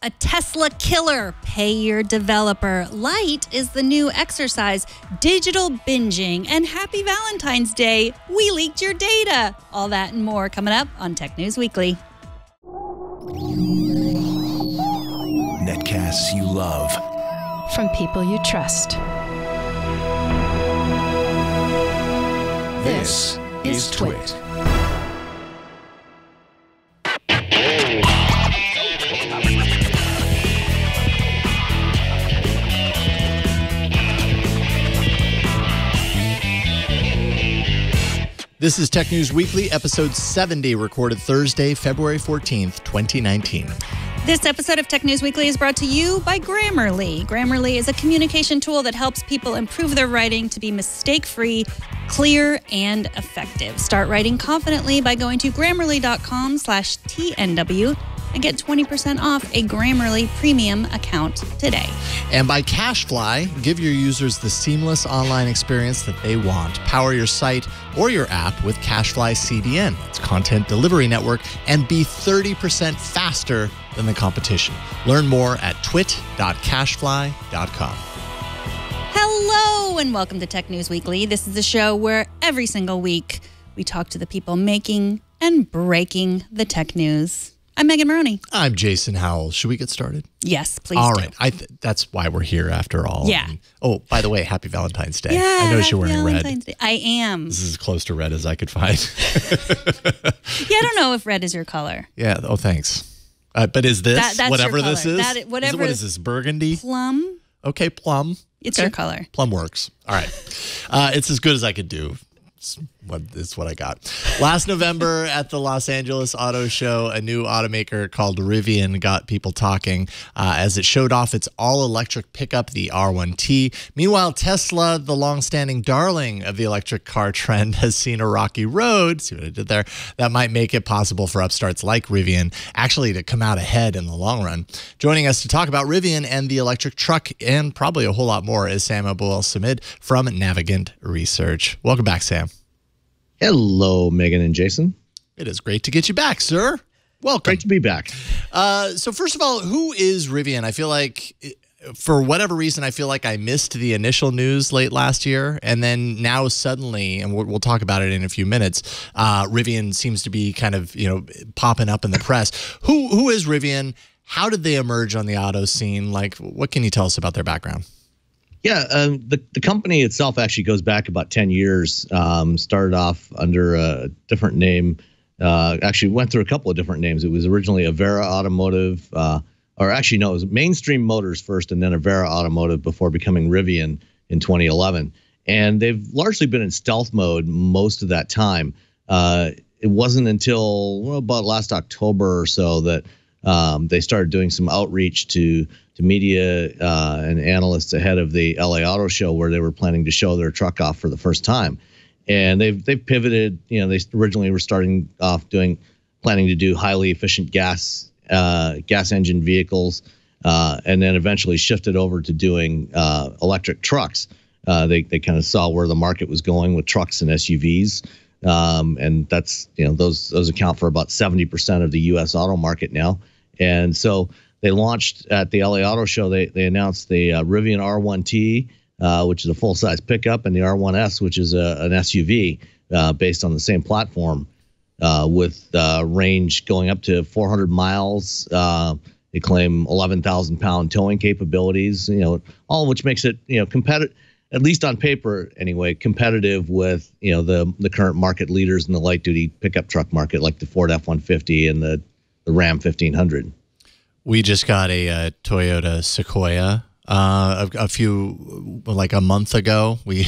A Tesla killer. Pay your developer. Light is the new exercise. Digital binging. And happy Valentine's Day. We leaked your data. All that and more coming up on Tech News Weekly. Netcasts you love. From people you trust. This is Twit. This is Tech News Weekly, episode 70, recorded Thursday, February 14th, 2019. This episode of Tech News Weekly is brought to you by Grammarly. Grammarly is a communication tool that helps people improve their writing to be mistake-free, clear, and effective. Start writing confidently by going to grammarly.com/TNW and get 20% off a Grammarly premium account today. And by CashFly, give your users the seamless online experience that they want. Power your site or your app with CashFly CDN, its content delivery network, and be 30% faster than the competition. Learn more at twit.cashfly.com. Hello and welcome to Tech News Weekly. This is a show where every single week we talk to the people making and breaking the tech news. I'm Megan Morrone. I'm Jason Howell. Should we get started? Yes, please. All do. right. That's why we're here after all. Yeah. And, oh, by the way, happy Valentine's Day. Yeah, I noticed you're wearing Valentine's red. Day. I am. This is as close to red as I could find. Yeah, I don't know if red is your color. Yeah. Oh, thanks. But is this that's whatever your color. this is? Whatever. What is this? Burgundy? Plum. Okay, plum. It's okay. your color. Plum works. All right. It's as good as I could do. It's what I got. Last November at the Los Angeles Auto Show, a new automaker called Rivian got people talking as it showed off its all-electric pickup, the R1T. Meanwhile, Tesla, the long-standing darling of the electric car trend, has seen a rocky road, see what I did there, that might make it possible for upstarts like Rivian actually to come out ahead in the long run. Joining us to talk about Rivian and the electric truck and probably a whole lot more is Sam Abuelsamid from Navigant Research. Welcome back, Sam. Hello, Megan and Jason. It is great to get you back, sir. Welcome. Great to be back. So first of all, who is Rivian? I feel like, for whatever reason, I feel like I missed the initial news late last year. And then now suddenly, and we'll talk about it in a few minutes, Rivian seems to be kind of, popping up in the press. Who is Rivian? How did they emerge on the auto scene? Like, what can you tell us about their background? Yeah, the company itself actually goes back about 10 years. Started off under a different name. Actually went through a couple of different names. It was originally Avera Automotive, or actually no, it was Mainstream Motors first and then Avera Automotive before becoming Rivian in 2011. And they've largely been in stealth mode most of that time. It wasn't until about last October or so that they started doing some outreach to media and analysts ahead of the LA Auto Show, where they were planning to show their truck off for the first time. And they've pivoted. They originally were starting off planning to do highly efficient gas engine vehicles, and then eventually shifted over to doing electric trucks. They kind of saw where the market was going with trucks and SUVs. And that's, those account for about 70% of the U.S. auto market now. And so they launched at the LA Auto Show. They announced the Rivian R1T, which is a full-size pickup, and the R1S, which is an SUV based on the same platform, with range going up to 400 miles. They claim 11,000-pound towing capabilities. All of which makes it competitive, at least on paper anyway, competitive with the current market leaders in the light-duty pickup truck market, like the Ford F-150 and the Ram 1500. We just got a Toyota Sequoia a month ago. We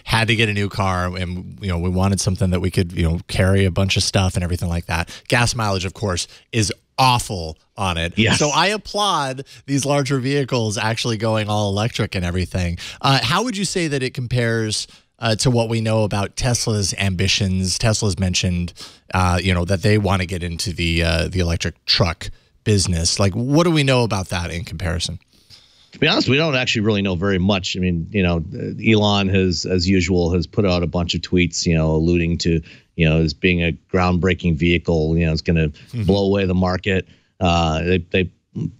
had to get a new car, and we wanted something that we could carry a bunch of stuff and everything like that. Gas mileage, of course, is awful on it. Yes. So I applaud these larger vehicles actually going all electric and everything. How would you say that it compares to what we know about Tesla's ambitions? Tesla's mentioned, that they want to get into the electric truck business. Like, what do we know about that in comparison? To be honest, we don't actually really know very much. I mean, Elon has, as usual, has put out a bunch of tweets, alluding to, as being a groundbreaking vehicle, it's going to blow away the market. They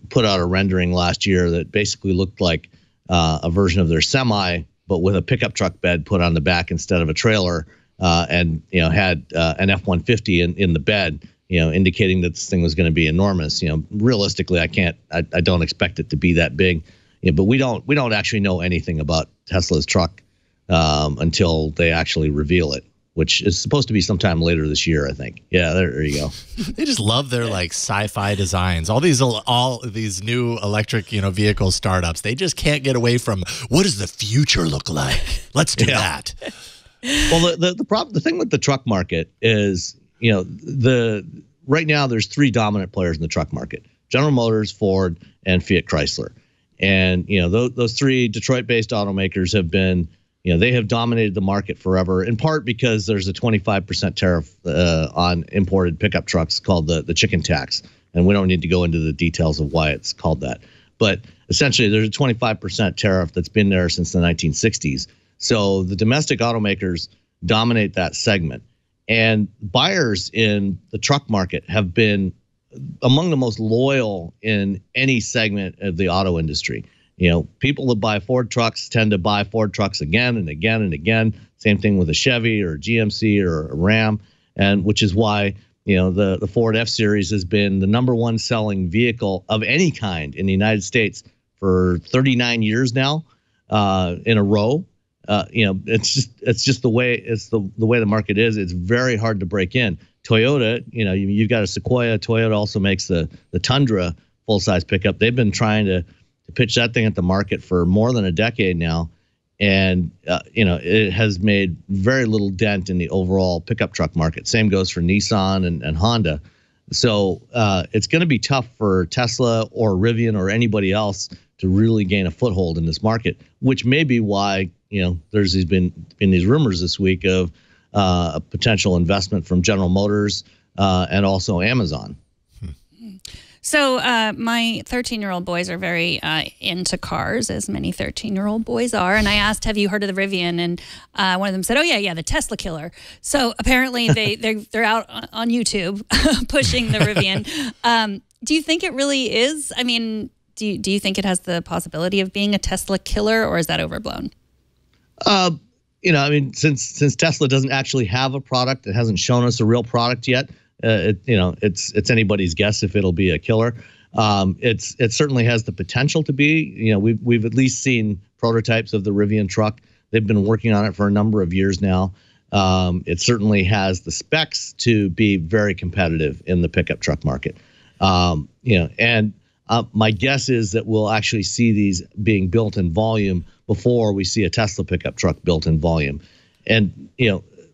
put out a rendering last year that basically looked like a version of their semi, but with a pickup truck bed put on the back instead of a trailer, and had an F-150 in the bed, indicating that this thing was going to be enormous. Realistically, I don't expect it to be that big. But we don't actually know anything about Tesla's truck until they actually reveal it, which is supposed to be sometime later this year, I think. Yeah, there you go. They just love their like sci-fi designs. All these new electric, vehicle startups. They just can't get away from what does the future look like? Let's do that. Well, the thing with the truck market is, right now there's three dominant players in the truck market: General Motors, Ford, and Fiat Chrysler. And those three Detroit-based automakers have been, they have dominated the market forever, in part because there's a 25% tariff on imported pickup trucks called the chicken tax. And we don't need to go into the details of why it's called that. But essentially, there's a 25% tariff that's been there since the 1960s. So the domestic automakers dominate that segment. And buyers in the truck market have been among the most loyal in any segment of the auto industry. People that buy Ford trucks tend to buy Ford trucks again and again and again. Same thing with a Chevy or a GMC or a Ram, and which is why the Ford F-Series has been the #1 selling vehicle of any kind in the United States for 39 years now in a row. It's just the way the market is. It's very hard to break in. Toyota, you've got a Sequoia. Toyota also makes the Tundra full-size pickup. They've been trying to pitch that thing at the market for more than a decade now, and it has made very little dent in the overall pickup truck market. Same goes for Nissan and Honda. So it's going to be tough for Tesla or Rivian or anybody else to really gain a foothold in this market, which may be why there's been these rumors this week of a potential investment from General Motors and also Amazon. So my 13-year-old boys are very into cars, as many 13-year-old boys are. And I asked, have you heard of the Rivian? And one of them said, oh, yeah, the Tesla killer. So apparently they're out on YouTube pushing the Rivian. Do you think it really is? I mean, do you think it has the possibility of being a Tesla killer, or is that overblown? Since Tesla doesn't actually have a product, it hasn't shown us a real product yet. It's anybody's guess if it'll be a killer. It certainly has the potential to be. We've at least seen prototypes of the Rivian truck. They've been working on it for a number of years now. It certainly has the specs to be very competitive in the pickup truck market. My guess is that we'll actually see these being built in volume before we see a Tesla pickup truck built in volume. And,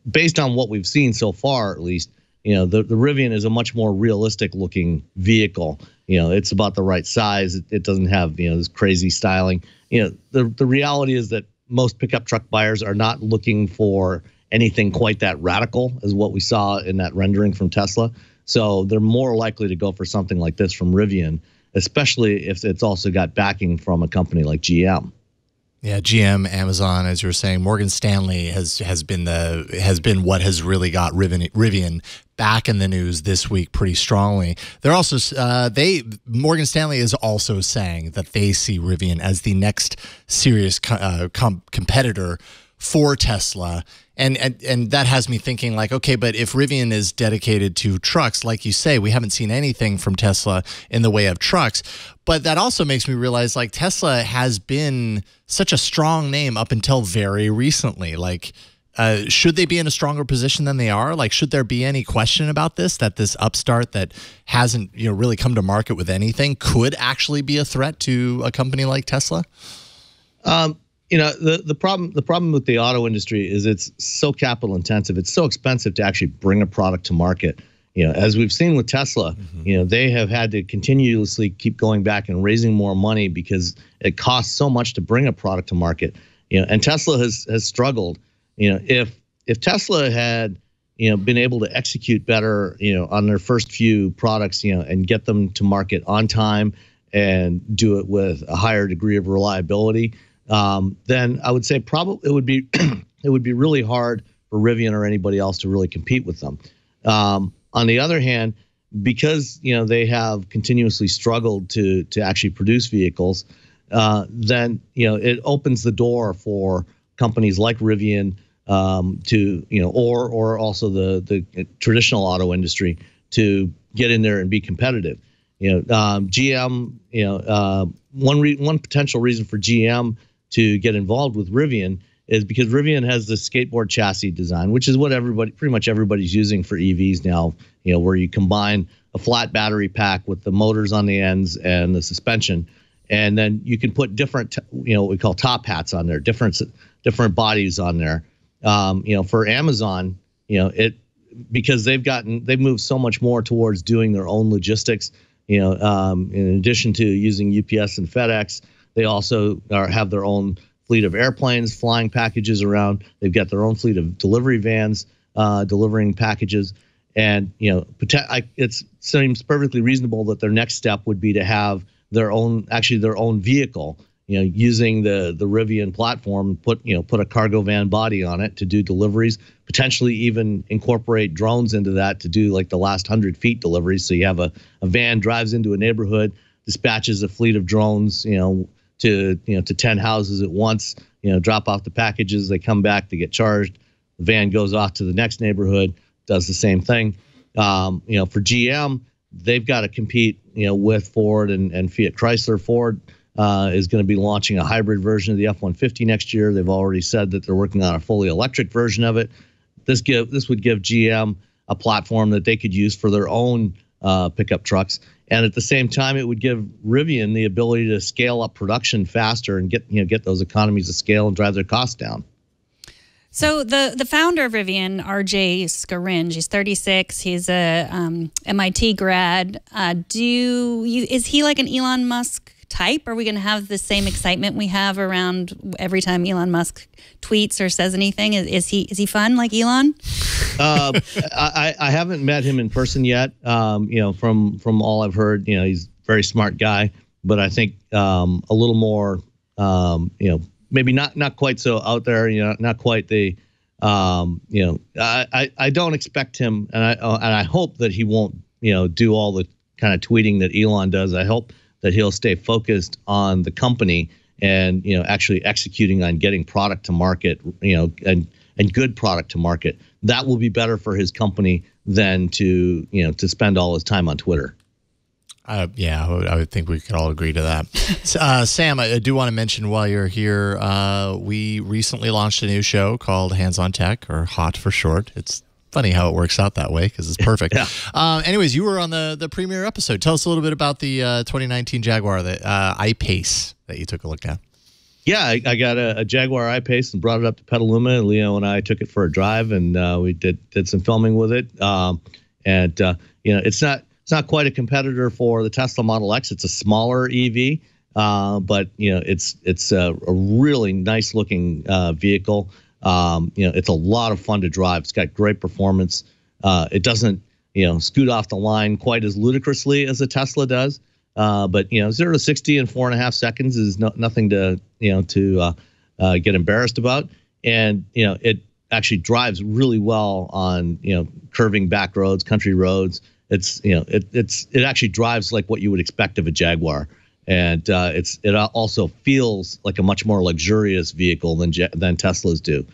based on what we've seen so far, at least, the Rivian is a much more realistic looking vehicle. It's about the right size. It doesn't have, this crazy styling. The reality is that most pickup truck buyers are not looking for anything quite that radical as what we saw in that rendering from Tesla. So they're more likely to go for something like this from Rivian, especially if it's also got backing from a company like GM. Yeah, GM, Amazon, as you were saying, Morgan Stanley has been what has really got Rivian back in the news this week pretty strongly. They're also Morgan Stanley is also saying that they see Rivian as the next serious competitor for Tesla. And that has me thinking like, okay, but if Rivian is dedicated to trucks, like you say, we haven't seen anything from Tesla in the way of trucks. But that also makes me realize like Tesla has been such a strong name up until very recently. Like, should they be in a stronger position than they are? Like, should there be any question about this, that this upstart that hasn't really come to market with anything could actually be a threat to a company like Tesla? The problem with the auto industry is it's so capital intensive. It's so expensive to actually bring a product to market. As we've seen with Tesla, they have had to continuously keep going back and raising more money because it costs so much to bring a product to market. And Tesla has struggled. If Tesla had been able to execute better, on their first few products, and get them to market on time and do it with a higher degree of reliability, then I would say probably it would be it would be really hard for Rivian or anybody else to really compete with them. On the other hand, because they have continuously struggled to actually produce vehicles, then it opens the door for companies like Rivian to or also the traditional auto industry to get in there and be competitive. GM, one potential reason for GM to get involved with Rivian is because Rivian has the skateboard chassis design, which is what pretty much everybody's using for EVs now. Where you combine a flat battery pack with the motors on the ends and the suspension, and then you can put different, what we call top hats on there, different bodies on there. For Amazon, because they've moved so much more towards doing their own logistics. In addition to using UPS and FedEx, they also have their own fleet of airplanes flying packages around. They've got their own fleet of delivery vans delivering packages. And it seems perfectly reasonable that their next step would be to have their own vehicle, using the Rivian platform, put a cargo van body on it to do deliveries, potentially even incorporate drones into that to do like the last 100 feet deliveries. So you have a van drives into a neighborhood, dispatches a fleet of drones, to 10 houses at once, drop off the packages, they come back, they get charged, the van goes off to the next neighborhood, does the same thing. For GM, they've got to compete, with Ford and Fiat Chrysler. Ford is going to be launching a hybrid version of the F-150 next year. They've already said that they're working on a fully electric version of it. This would give GM a platform that they could use for their own pickup trucks, and at the same time, it would give Rivian the ability to scale up production faster and get those economies of scale and drive their costs down. So the founder of Rivian, RJ Scaringe, he's 36. He's a MIT grad. Is he like an Elon Musk type? Are we going to have the same excitement we have around every time Elon Musk tweets or says anything? Is he fun like Elon? I haven't met him in person yet. From all I've heard, he's a very smart guy, but I think a little more, maybe not quite so out there, not quite the, I don't expect him, and I hope that he won't, do all the kind of tweeting that Elon does. I hope that he'll stay focused on the company and, actually executing on getting product to market, and good product to market. That will be better for his company than to spend all his time on Twitter. Yeah, I would think we could all agree to that. Sam, I do want to mention while you're here, we recently launched a new show called Hands on Tech, or HOT for short. It's funny how it works out that way because it's perfect. Yeah. Anyways, you were on the premiere episode. Tell us a little bit about the 2019 Jaguar, the I-Pace that you took a look at. Yeah, I got a Jaguar I-Pace and brought it up to Petaluma, and Leo and I took it for a drive, and we did some filming with it. It's not quite a competitor for the Tesla Model X. It's a smaller EV, but it's a really nice looking vehicle. It's a lot of fun to drive. It's got great performance. It doesn't scoot off the line quite as ludicrously as a Tesla does. But 0 to 60 in 4.5 seconds is nothing to get embarrassed about. And it actually drives really well on curving back roads, country roads. It actually drives like what you would expect of a Jaguar, and it also feels like a much more luxurious vehicle than Teslas do.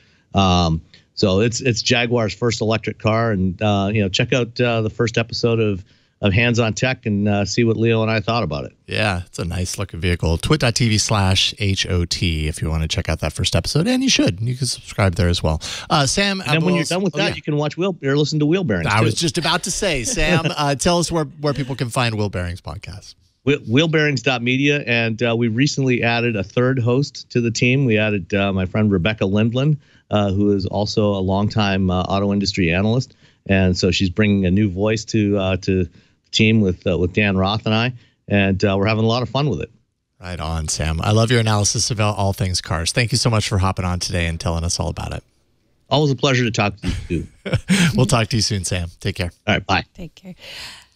So it's Jaguar's first electric car, and check out the first episode of Hands on Tech and see what Leo and I thought about it. Yeah, it's a nice looking vehicle. twit.tv/HOT if you want to check out that first episode, and you should. You can subscribe there as well. Sam, and when you're done with that, you can watch or listen to Wheel Bearings. I was just about to say, Sam, tell us where people can find Wheel Bearings podcast. Wheelbearings.media, and we recently added a third host to the team. We added my friend Rebecca Lindland, who is also a longtime auto industry analyst, and so she's bringing a new voice to the team with Dan Roth and I, and we're having a lot of fun with it. Right on, Sam. I love your analysis of all things cars. Thank you so much for hopping on today and telling us all about it. Always a pleasure to talk to you. We'll talk to you soon, Sam. Take care. All right, bye. Take care.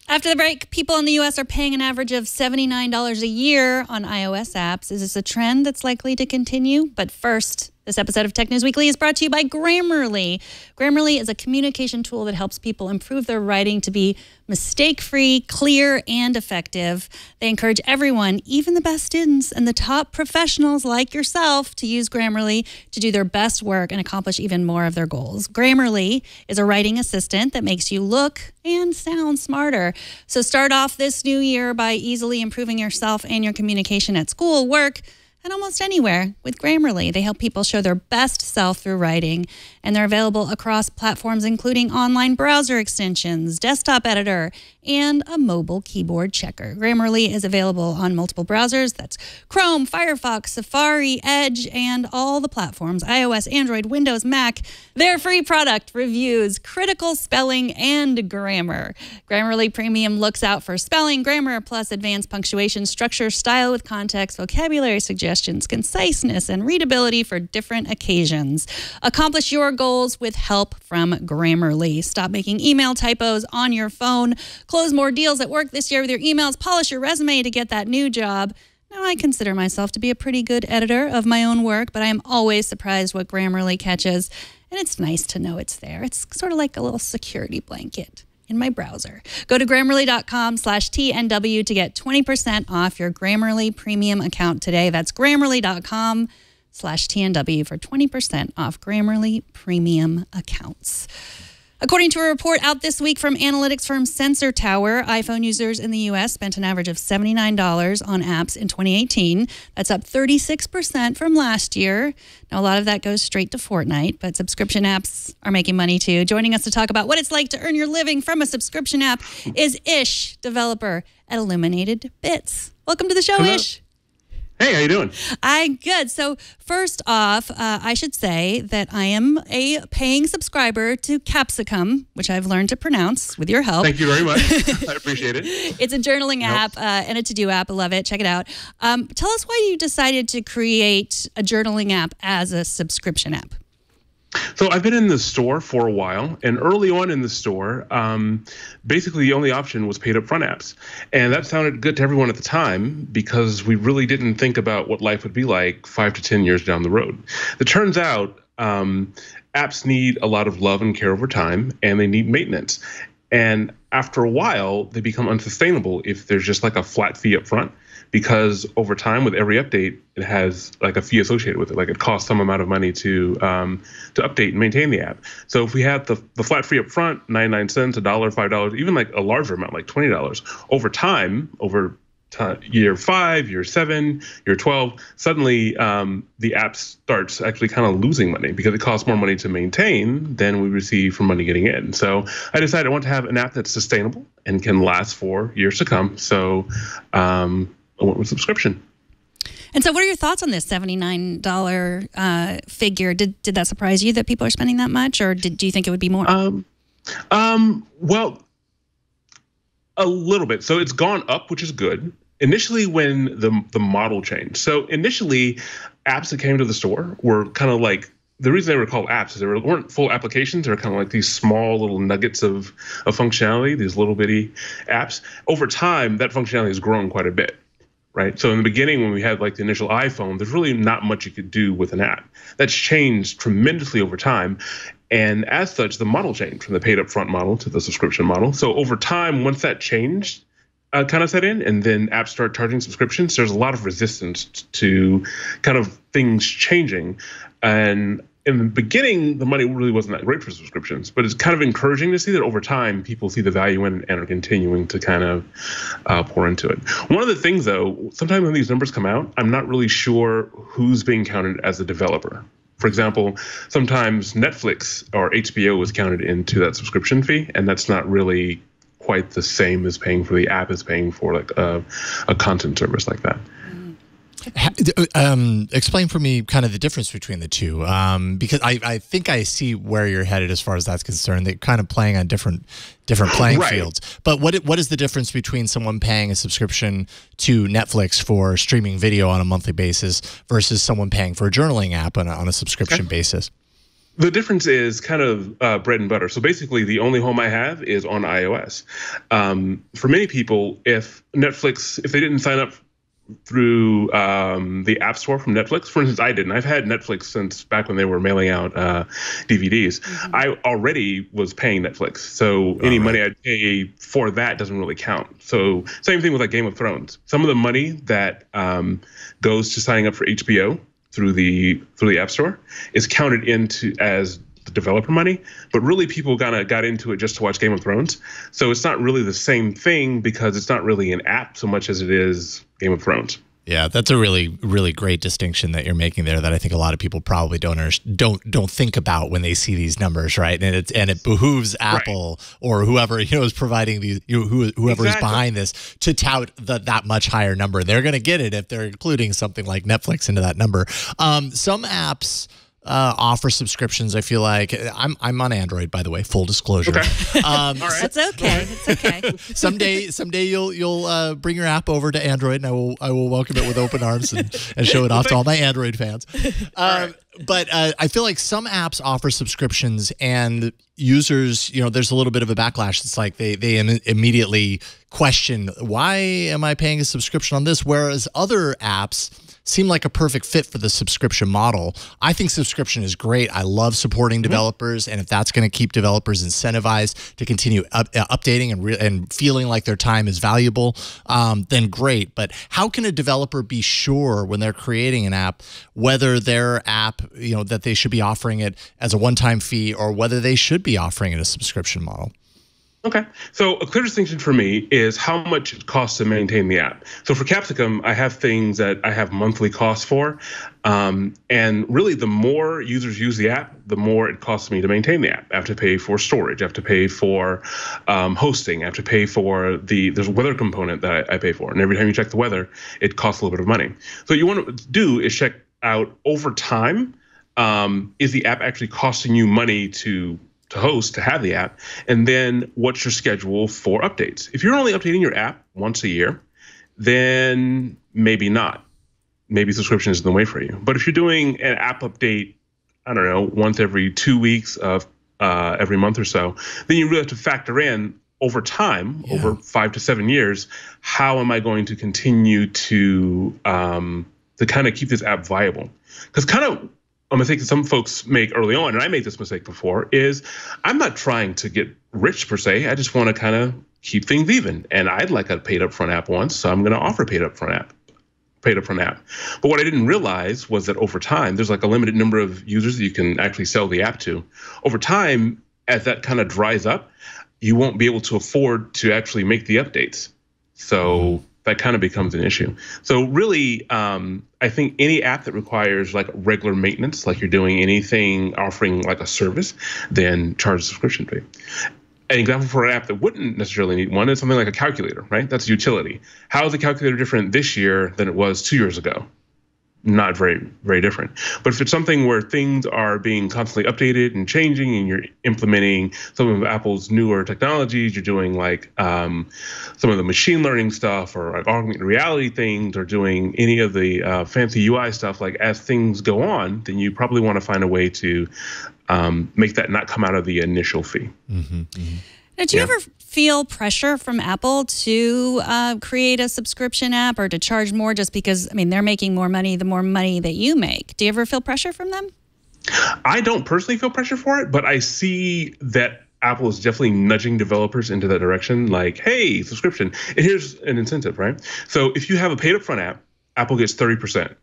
After the break, people in the U.S. are paying an average of $79 a year on iOS apps. Is this a trend that's likely to continue? But first, this This episode of Tech News Weekly is brought to you by Grammarly. Grammarly is a communication tool that helps people improve their writing to be mistake-free, clear, and effective. They encourage everyone, even the best students and the top professionals like yourself, to use Grammarly to do their best work and accomplish even more of their goals. Grammarly is a writing assistant that makes you look and sound smarter. So start off this new year by easily improving yourself and your communication at school, work, and almost anywhere with Grammarly. They help people show their best self through writing, and they're available across platforms including online browser extensions, desktop editor, and a mobile keyboard checker. Grammarly is available on multiple browsers. That's Chrome, Firefox, Safari, Edge, and all the platforms, iOS, Android, Windows, Mac. Their free product reviews critical spelling and grammar. Grammarly Premium looks out for spelling, grammar, plus advanced punctuation, structure, style with context, vocabulary suggestions, conciseness, and readability for different occasions. Accomplish your goals with help from Grammarly. Stop making email typos on your phone. Close more deals at work this year with your emails. Polish your resume to get that new job. Now, I consider myself to be a pretty good editor of my own work, but I am always surprised what Grammarly catches. And it's nice to know it's there. It's sort of like a little security blanket in my browser. Go to Grammarly.com/TNW to get 20% off your Grammarly Premium account today. That's Grammarly.com/TNW for 20% off Grammarly Premium accounts. According to a report out this week from analytics firm Sensor Tower, iPhone users in the U.S. spent an average of $79 on apps in 2018. That's up 36% from last year. Now, a lot of that goes straight to Fortnite, but subscription apps are making money too. Joining us to talk about what it's like to earn your living from a subscription app is Ish, developer at Illuminated Bits. Welcome to the show, Hello. Ish. Hey, how you doing? I'm good. So first off, I should say that I am a paying subscriber to Capsicum, which I've learned to pronounce with your help. Thank you very much. I appreciate it. It's a journaling app and a to-do app. I love it. Check it out. Tell us why you decided to create a journaling app as a subscription app. So I've been in the store for a while, and early on in the store, basically the only option was paid upfront apps. And that sounded good to everyone at the time because we really didn't think about what life would be like 5 to 10 years down the road. It turns out apps need a lot of love and care over time, and they need maintenance. And after a while, they become unsustainable if there's just like a flat fee up front, because over time, with every update, it has like a fee associated with it. Like it costs some amount of money to update and maintain the app. So if we had the flat fee up front, 99 cents, $1, $5, even like a larger amount, like $20, over time, year 5, year 7, year 12, suddenly the app starts actually kind of losing money because it costs more money to maintain than we receive from money getting in. So I decided I want to have an app that's sustainable and can last for years to come. So I went with subscription. And so what are your thoughts on this $79 figure? Did that surprise you that people are spending that much, or do you think it would be more? Well, a little bit. So it's gone up, which is good. Initially, when the model changed. So initially, apps that came to the store were kind of like, the reason they were called apps is they weren't full applications. They were kind of like these small little nuggets of functionality, these little bitty apps. Over time, that functionality has grown quite a bit. Right. So in the beginning, when we had like the initial iPhone, there's really not much you could do with an app. That's changed tremendously over time. And as such, the model changed from the paid upfront model to the subscription model. So over time, once that changed, kind of set in, and then apps start charging subscriptions, there's a lot of resistance to kind of things changing. And in the beginning, the money really wasn't that great for subscriptions, but it's kind of encouraging to see that over time, people see the value in it and are continuing to kind of pour into it. One of the things, though, sometimes when these numbers come out, I'm not really sure who's being counted as a developer. For example, sometimes Netflix or HBO is counted into that subscription fee, and that's not really quite the same as paying for the app as paying for like a content service like that. Explain for me kind of the difference between the two, because I think I see where you're headed as far as that's concerned. They're kind of playing on different playing fields. But what is the difference between someone paying a subscription to Netflix for streaming video on a monthly basis versus someone paying for a journaling app on a subscription basis? The difference is kind of bread and butter. So basically, the only home I have is on iOS. For many people, if they didn't sign up through the App Store from Netflix. For instance, I didn't. I've had Netflix since back when they were mailing out DVDs. I already was paying Netflix, so any money I pay for that doesn't really count. So same thing with like Game of Thrones. Some of the money that goes to signing up for HBO through the App Store is counted into as the developer money, but really people got into it just to watch Game of Thrones. So it's not really the same thing because it's not really an app so much as it is Game of Thrones. Yeah, that's a really, really great distinction that you're making there that I think a lot of people probably don't think about when they see these numbers, right? And it behooves Apple or whoever is providing these, whoever is behind this to tout that much higher number. They're going to get it if they're including something like Netflix into that number. Some apps offer subscriptions. I feel like I'm on Android, by the way, full disclosure. Okay. All right. It's okay. It's okay. Someday you'll bring your app over to Android, and I will welcome it with open arms and show it off to all my Android fans. But I feel like some apps offer subscriptions, and users, there's a little bit of a backlash. It's like they immediately question, why am I paying a subscription on this? Whereas other apps seem like a perfect fit for the subscription model. I think subscription is great. I love supporting developers, and if that's going to keep developers incentivized to continue updating and feeling like their time is valuable, then great. But how can a developer be sure when they're creating an app whether their app, that they should be offering it as a one-time fee or whether they should be offering it a subscription model? Okay. So a clear distinction for me is how much it costs to maintain the app. So for Capsicum, I have things that I have monthly costs for. And really, the more users use the app, the more it costs me to maintain the app. I have to pay for storage. I have to pay for hosting. I have to pay for there's a weather component that I pay for. And every time you check the weather, it costs a little bit of money. So what you want to do is check out over time, is the app actually costing you money to host, to have the app, and then what's your schedule for updates? If you're only updating your app once a year, then maybe not. Maybe subscription isn't the way for you. But if you're doing an app update, I don't know, once every 2 weeks of every month or so, then you really have to factor in over time, over 5 to 7 years, how am I going to continue to kind of keep this app viable? Because kind of a mistake that some folks make early on, and I made this mistake before, is I'm not trying to get rich per se. I just want to kind of keep things even. And I'd like a paid upfront app once, so I'm going to offer paid upfront app. But what I didn't realize was that over time, there's like a limited number of users that you can actually sell the app to. Over time, as that kind of dries up, you won't be able to afford to actually make the updates. So that kind of becomes an issue. So really, I think any app that requires like regular maintenance, like you're doing anything offering like a service, then charge a subscription fee. An example for an app that wouldn't necessarily need one is something like a calculator, right? That's a utility. How is the calculator different this year than it was 2 years ago? Not very, very different. But if it's something where things are being constantly updated and changing, and you're implementing some of Apple's newer technologies, you're doing like some of the machine learning stuff or like augmented reality things, or doing any of the fancy UI stuff, like as things go on, then you probably want to find a way to make that not come out of the initial fee. Did you ever feel pressure from Apple to create a subscription app or to charge more just because, they're making more money the more money that you make? Do you ever feel pressure from them? I don't personally feel pressure for it, but I see that Apple is definitely nudging developers into that direction. Like, hey, subscription. And here's an incentive, right? So if you have a paid upfront app, Apple gets 30%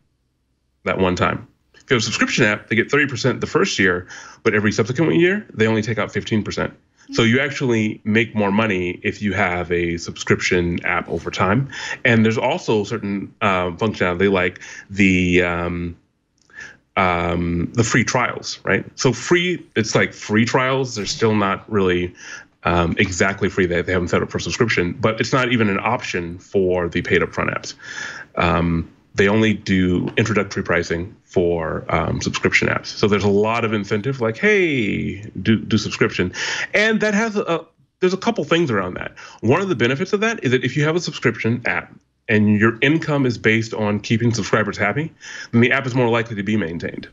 that one time. If you have a subscription app, they get 30% the first year, but every subsequent year, they only take out 15%. So you actually make more money if you have a subscription app over time. And there's also certain functionality like the free trials, right? So it's like free trials. They're still not really exactly free. They haven't set up for subscription, but it's not even an option for the paid upfront apps. They only do introductory pricing for subscription apps. So there's a lot of incentive, like, hey, do subscription. And that has there's a couple things around that. One of the benefits of that is that if you have a subscription app and your income is based on keeping subscribers happy, then the app is more likely to be maintained.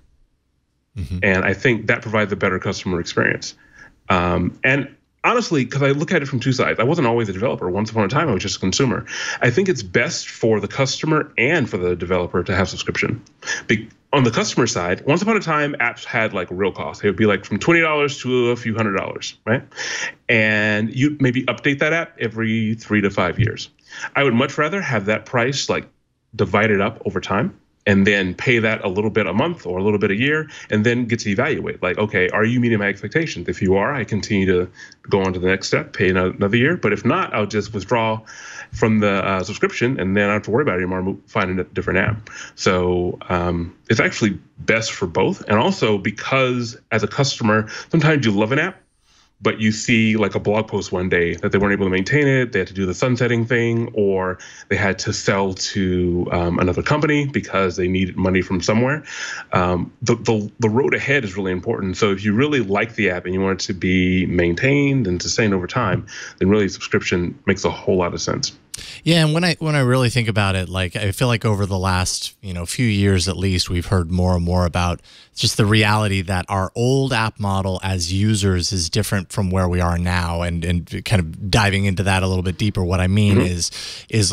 And I think that provides a better customer experience. And honestly, because I look at it from two sides. I wasn't always a developer. Once upon a time, I was just a consumer. I think it's best for the customer and for the developer to have subscription. On the customer side, once upon a time, apps had like real costs. They would be like from $20 to a few $100s, right? And you maybe update that app every 3 to 5 years. I would much rather have that price like divided up over time, and then pay that a little bit a month or a little bit a year, and then get to evaluate, like, okay, are you meeting my expectations? If you are, I continue to go on to the next step, pay another year. But if not, I'll just withdraw from the subscription, and then I don't have to worry about it anymore, find a different app. So it's actually best for both. And also because as a customer, sometimes you love an app, but you see like a blog post one day that they weren't able to maintain it, they had to do the sunsetting thing, or they had to sell to another company because they needed money from somewhere. The road ahead is really important. So if you really like the app and you want it to be maintained and sustained over time, then really subscription makes a whole lot of sense. Yeah, and when I really think about it, like I feel like over the last few years at least, we've heard more and more about just the reality that our old app model as users is different from where we are now, and kind of diving into that a little bit deeper. What I mean is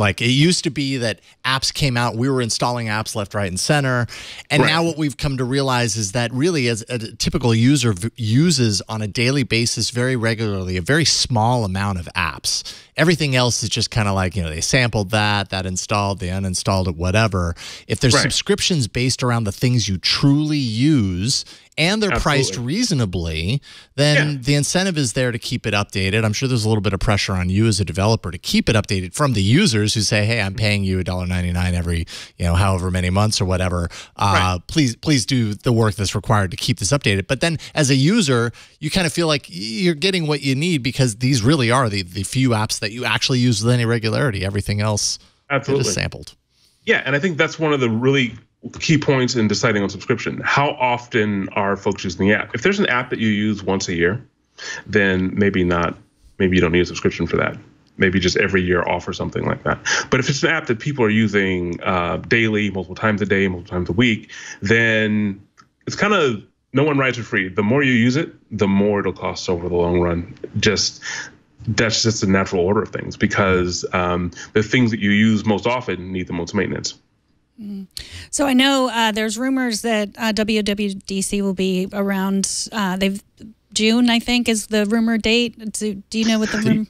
like it used to be that apps came out, we were installing apps left, right, and center, and now what we've come to realize is that really, as a typical user uses on a daily basis, very regularly, a very small amount of apps. Everything else is just kind of like, they sampled that installed, they uninstalled it, whatever. If there's subscriptions based around the things you truly use and they're priced reasonably, then the incentive is there to keep it updated. I'm sure there's a little bit of pressure on you as a developer to keep it updated from the users who say, hey, I'm paying you $1.99 every, however many months or whatever. Please do the work that's required to keep this updated. But then as a user, you kind of feel like you're getting what you need because these really are the few apps that you actually use with any regularity. Everything else is sampled. Yeah, and I think that's one of the really key points in deciding on subscription. How often are folks using the app? If there's an app that you use once a year, then maybe not. Maybe you don't need a subscription for that. Maybe just every year offer something like that. But if it's an app that people are using daily, multiple times a day, multiple times a week, then it's kind of no one rides for free. The more you use it, the more it'll cost over the long run. That's just the natural order of things, because the things that you use most often need the most maintenance. So I know there's rumors that WWDC will be around June, I think, is the rumor date. Do you know what the rumor?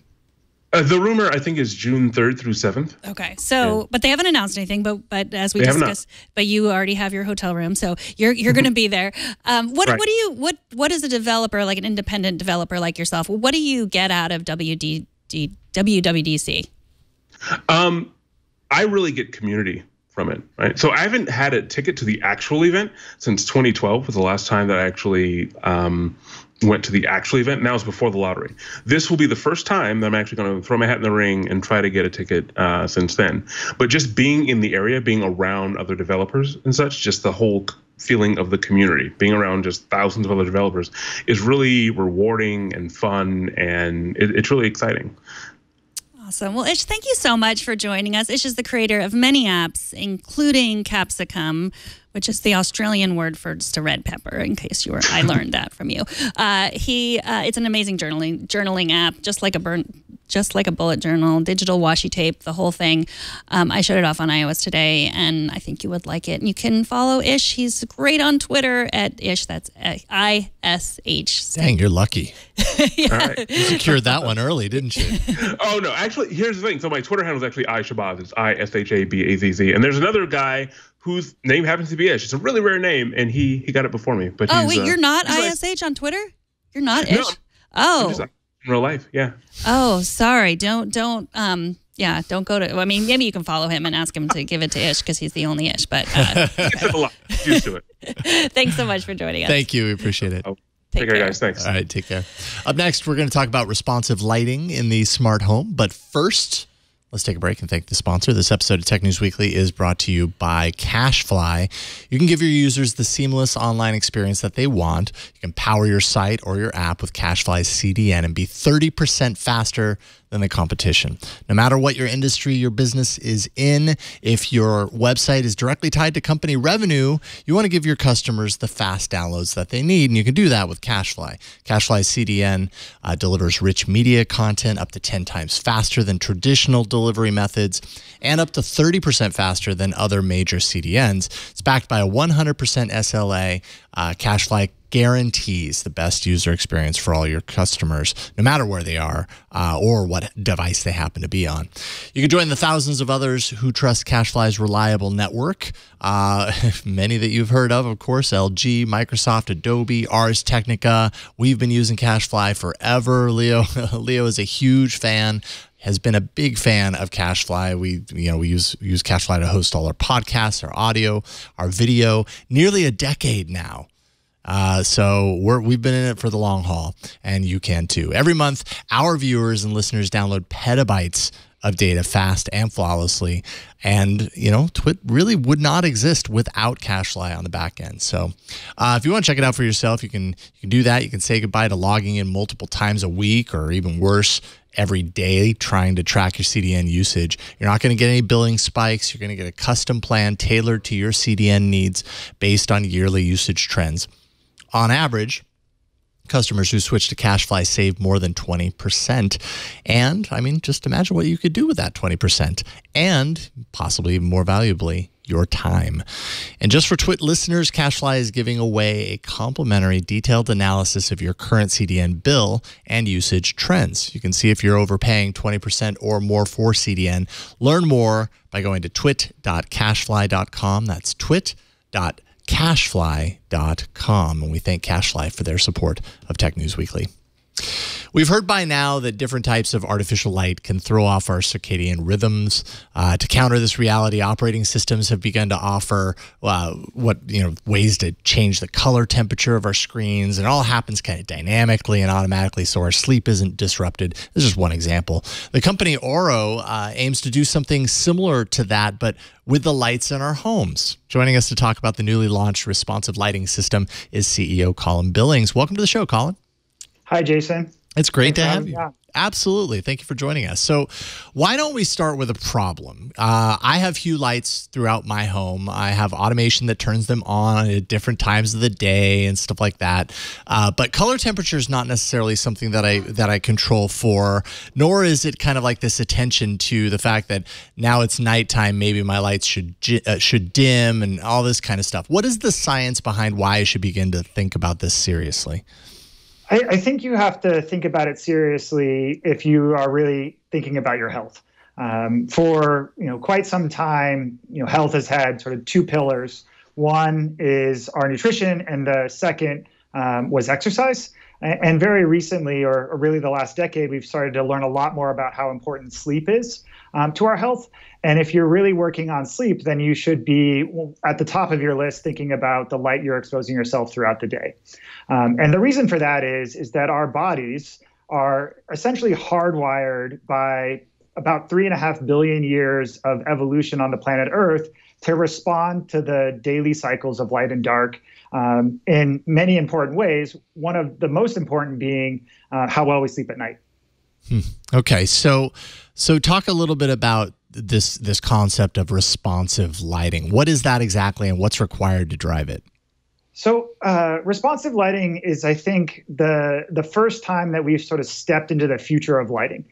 The rumor, I think, is June 3rd through 7th. Okay, so but they haven't announced anything. But as we discussed, but you already have your hotel room, so you're going to be there. What is a developer, like an independent developer like yourself? What do you get out of WWDC? I really get community from it, right? So I haven't had a ticket to the actual event since 2012 was the last time that I actually went to the actual event. Now it's before the lottery. This will be the first time that I'm actually going to throw my hat in the ring and try to get a ticket since then. But just being in the area, being around other developers and such, just the whole feeling of the community, being around just thousands of other developers is really rewarding and fun, and it's really exciting. Awesome. Well, Ish, thank you so much for joining us. Ish is the creator of many apps, including Capsicum, which is the Australian word for just a red pepper, in case I learned that from you. It's an amazing journaling app, just like a bullet journal, digital washi tape, the whole thing. I showed it off on iOS today, and I think you would like it. And you can follow Ish. He's great on Twitter at Ish. That's ISH. Dang, you're lucky. Yeah. All right. You secured that one early, didn't you? Oh, no. Actually, here's the thing. So my Twitter handle is actually Ish ShaBazz. It's ISHABAZZ. And there's another guy whose name happens to be Ish. It's a really rare name, and he got it before me. But wait, you're not ISH on Twitter? You're not Ish? No, I'm just in real life, yeah. Oh, sorry. Don't go to. I mean, maybe you can follow him and ask him to give it to Ish because he's the only Ish. But It's a lot. Used to it. Thanks so much for joining us. Thank you. We appreciate it. Take care, guys. Thanks. All right, take care. Up next, we're going to talk about responsive lighting in the smart home. But first, let's take a break and thank the sponsor. This episode of Tech News Weekly is brought to you by CacheFly. You can give your users the seamless online experience that they want. You can power your site or your app with CacheFly's CDN and be 30% faster than the competition. No matter what your industry, your business is in, if your website is directly tied to company revenue, you want to give your customers the fast downloads that they need, and you can do that with CashFly. CashFly's CDN delivers rich media content up to 10 times faster than traditional delivery methods and up to 30% faster than other major CDNs. It's backed by a 100% SLA. CashFly guarantees the best user experience for all your customers, no matter where they are or what device they happen to be on. You can join the thousands of others who trust CashFly's reliable network. Many that you've heard of course, LG, Microsoft, Adobe, Ars Technica. We've been using CashFly forever. Leo is a huge fan. Has been a big fan of CashFly. We use CashFly to host all our podcasts, our audio, our video, nearly a decade now. So we've been in it for the long haul, and you can too. Every month, our viewers and listeners download petabytes of data fast and flawlessly. And, Twit really would not exist without CashFly on the back end. So if you want to check it out for yourself, you can do that. You can say goodbye to logging in multiple times a week, or even worse, every day trying to track your CDN usage. You're not going to get any billing spikes. You're going to get a custom plan tailored to your CDN needs based on yearly usage trends. On average, customers who switch to CashFly save more than 20%. And, just imagine what you could do with that 20%. And, possibly more valuably, your time. And just for Twit listeners, CashFly is giving away a complimentary detailed analysis of your current CDN bill and usage trends. You can see if you're overpaying 20% or more for CDN. Learn more by going to twit.cashfly.com. That's twit.cashfly.com. And we thank CashFly for their support of Tech News Weekly. We've heard by now that different types of artificial light can throw off our circadian rhythms. To counter this reality, operating systems have begun to offer ways to change the color temperature of our screens, and it all happens kind of dynamically and automatically, so our sleep isn't disrupted. This is just one example. The company Orro aims to do something similar to that, but with the lights in our homes. Joining us to talk about the newly launched responsive lighting system is CEO Colin Billings. Welcome to the show, Colin. Hi, Jason. It's great to have you. Absolutely. Thank you for joining us. So why don't we start with a problem? I have Hue lights throughout my home. I have automation that turns them on at different times of the day and stuff like that. But color temperature is not necessarily something that I control for, nor is it kind of like this attention to the fact that now it's nighttime, maybe my lights should dim and all this kind of stuff. What is the science behind why I should begin to think about this seriously? I think you have to think about it seriously if you are really thinking about your health. For quite some time, health has had sort of two pillars. One is our nutrition, and the second was exercise. And very recently, or really the last decade, we've started to learn a lot more about how important sleep is to our health. And if you're really working on sleep, then you should be at the top of your list thinking about the light you're exposing yourself throughout the day. And the reason for that is that our bodies are essentially hardwired by about 3.5 billion years of evolution on the planet Earth to respond to the daily cycles of light and dark in many important ways, one of the most important being how well we sleep at night. Okay, so talk a little bit about this concept of responsive lighting. What is that exactly, and what's required to drive it? So responsive lighting is, I think, the first time that we've sort of stepped into the future of lighting.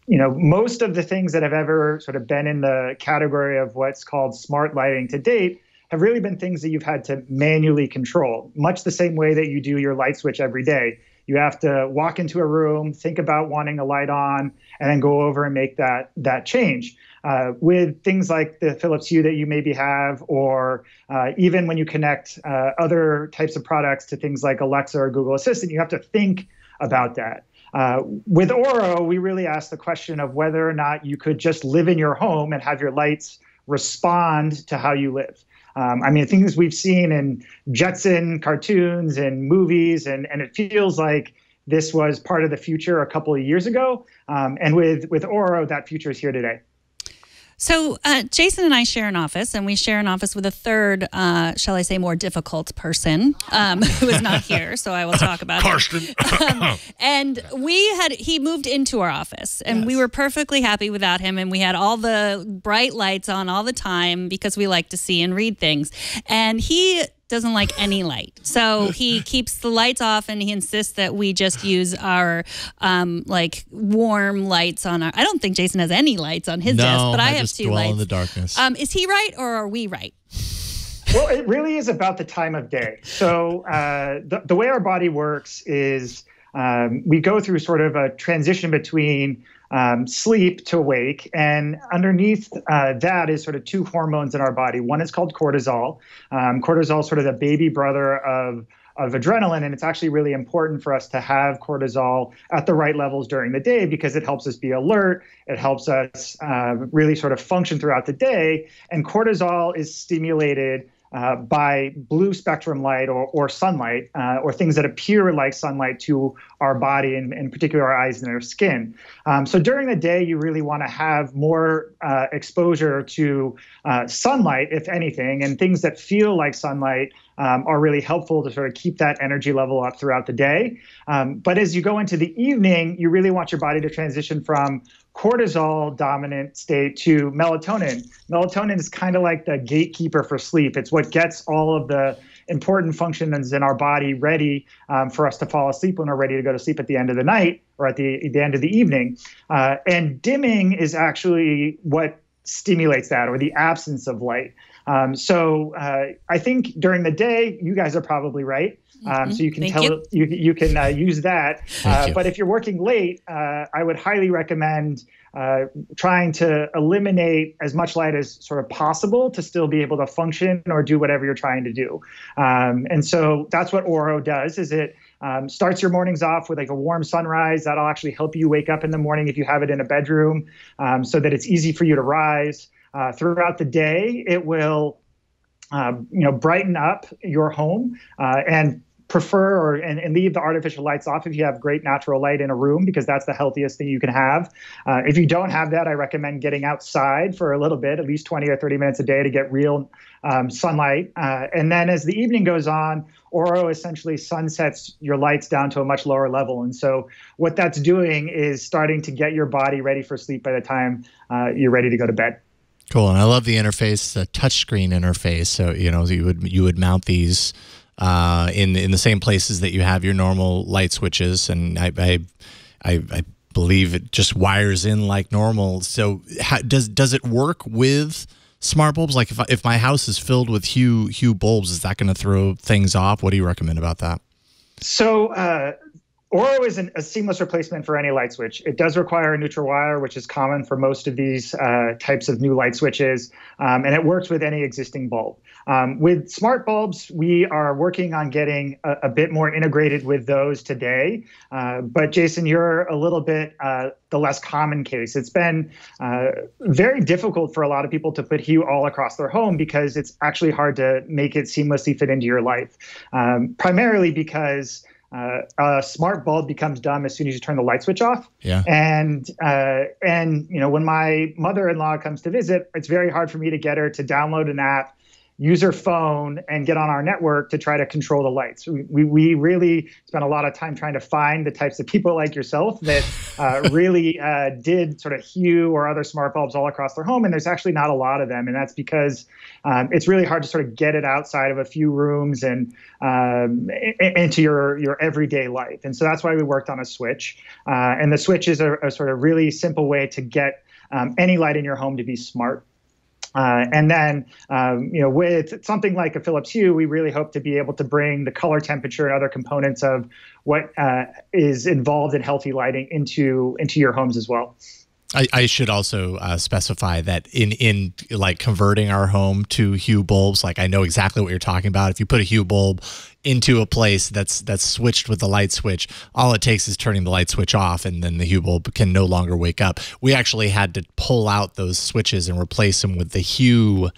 Most of the things that have ever sort of been in the category of what's called smart lighting to date have really been things that you've had to manually control, much the same way that you do your light switch every day. You have to walk into a room, think about wanting a light on, and then go over and make that change. With things like the Philips Hue that you maybe have, or even when you connect other types of products to things like Alexa or Google Assistant, you have to think about that. With Orro, we really asked the question of whether or not you could just live in your home and have your lights respond to how you live. Things we've seen in Jetson cartoons and movies, and it feels like this was part of the future a couple of years ago. And with Orro, that future is here today. So Jason and I share an office, and we share an office with a third, shall I say, more difficult person who is not here. So I will talk about Karsten. And he moved into our office, and we were perfectly happy without him. And we had all the bright lights on all the time because we like to see and read things. And he doesn't like any light. So he keeps the lights off, and he insists that we just use our like warm lights on our. I don't think Jason has any lights on his desk, but I have just two dwell lights. in the darkness. Is he right, or are we right? Well, it really is about the time of day. So the way our body works is we go through sort of a transition between sleep to wake, and underneath that is sort of two hormones in our body. One is called cortisol. Cortisol is sort of the baby brother of adrenaline, and it's actually really important for us to have cortisol at the right levels during the day because it helps us be alert. It helps us really sort of function throughout the day, and cortisol is stimulated by blue spectrum light or sunlight or things that appear like sunlight to our body, and in particular our eyes and our skin. So during the day, you really want to have more exposure to sunlight, if anything, and things that feel like sunlight are really helpful to sort of keep that energy level up throughout the day. But as you go into the evening, you really want your body to transition from cortisol dominant state to melatonin. Melatonin is kind of like the gatekeeper for sleep. It's what gets all of the important functions in our body ready for us to fall asleep when we're ready to go to sleep at the end of the night or at the end of the evening. And dimming is actually what stimulates that, or the absence of light. So I think during the day, you guys are probably right. So you can you can use that. But if you're working late, I would highly recommend trying to eliminate as much light as sort of possible to still be able to function or do whatever you're trying to do. And so that's what Orro does. Is it starts your mornings off with like a warm sunrise. That'll actually help you wake up in the morning if you have it in a bedroom, so that it's easy for you to rise. Throughout the day, it will brighten up your home and prefer and leave the artificial lights off if you have great natural light in a room, because that's the healthiest thing you can have. If you don't have that, I recommend getting outside for a little bit, at least 20 or 30 minutes a day to get real sunlight. And then as the evening goes on, Orro essentially sunsets your lights down to a much lower level. And so what that's doing is starting to get your body ready for sleep by the time you're ready to go to bed. Cool. And I love the interface, the touchscreen interface. So, you would mount these in the same places that you have your normal light switches, and I believe it just wires in like normal. So does it work with smart bulbs? Like if my house is filled with Hue bulbs, is that going to throw things off? What do you recommend about that? So Orro is a seamless replacement for any light switch. It does require a neutral wire, which is common for most of these types of new light switches, and it works with any existing bulb. With smart bulbs, we are working on getting a bit more integrated with those today. But Jason, you're a little bit the less common case. It's been very difficult for a lot of people to put Hue all across their home because it's actually hard to make it seamlessly fit into your life, primarily because a smart bulb becomes dumb as soon as you turn the light switch off. Yeah. And when my mother-in-law comes to visit, it's very hard for me to get her to download an app, use her phone, and get on our network to try to control the lights. We really spent a lot of time trying to find the types of people like yourself that really did sort of Hue or other smart bulbs all across their home. And there's actually not a lot of them. And that's because it's really hard to sort of get it outside of a few rooms and into your everyday life. And so that's why we worked on a switch. And the switch is a sort of really simple way to get any light in your home to be smart. And then, with something like a Philips Hue, we really hope to be able to bring the color temperature and other components of what is involved in healthy lighting into your homes as well. I should also specify that in like converting our home to Hue bulbs, like I know exactly what you're talking about. If you put a Hue bulb into a place that's switched with the light switch, all it takes is turning the light switch off, and then the Hue bulb can no longer wake up. We actually had to pull out those switches and replace them with the Hue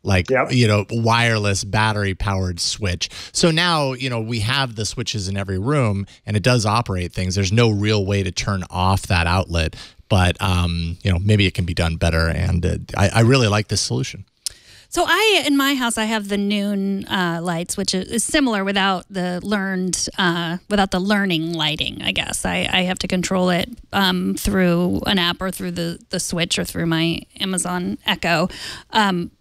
wireless battery powered switch. So now, we have the switches in every room and it does operate things. There's no real way to turn off that outlet. but maybe it can be done better. And I really like this solution. So in my house, I have the noon lights, which is similar without the learning lighting, I guess. I have to control it through an app or through the Switch or through my Amazon Echo. And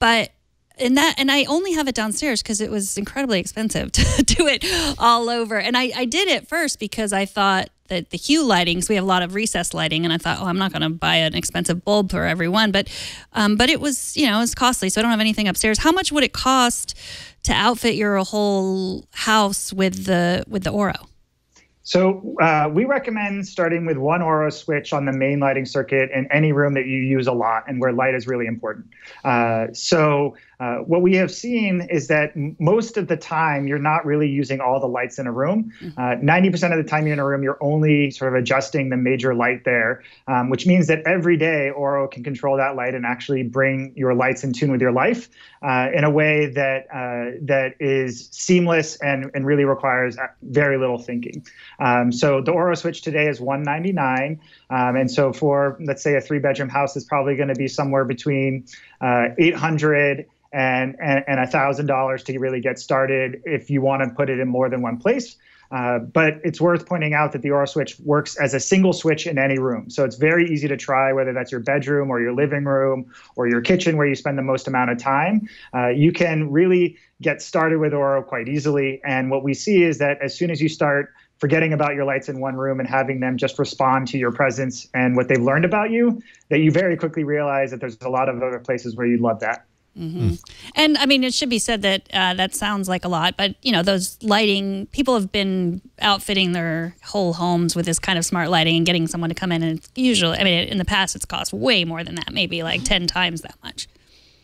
I only have it downstairs because it was incredibly expensive to do it all over. And I did it first because I thought that the Hue lighting, so we have a lot of recessed lighting, and I thought, I'm not going to buy an expensive bulb for everyone, but it was, it was costly, so I don't have anything upstairs. How much would it cost to outfit your whole house with the Orro? So we recommend starting with one Orro switch on the main lighting circuit in any room that you use a lot and where light is really important. What we have seen is that most of the time you're not really using all the lights in a room. 90% of the time you're in a room, you're only sort of adjusting the major light there, which means that every day Orro can control that light and actually bring your lights in tune with your life in a way that is seamless and really requires very little thinking. So the Orro switch today is $199. And so for, let's say, a 3-bedroom house, is probably going to be somewhere between $800 and $1,000 to really get started if you want to put it in more than one place. But it's worth pointing out that the Orro switch works as a single switch in any room. So it's very easy to try, whether that's your bedroom or your living room or your kitchen where you spend the most amount of time. You can really get started with Orro quite easily. And what we see is that as soon as you start forgetting about your lights in one room and having them just respond to your presence and what they've learned about you, that you very quickly realize that there's a lot of other places where you'd love that. Mm-hmm. And I mean, it should be said that that sounds like a lot, but those lighting, people have been outfitting their whole homes with this kind of smart lighting and getting someone to come in, and it's usually, in the past it's cost way more than that, maybe like 10 times that much.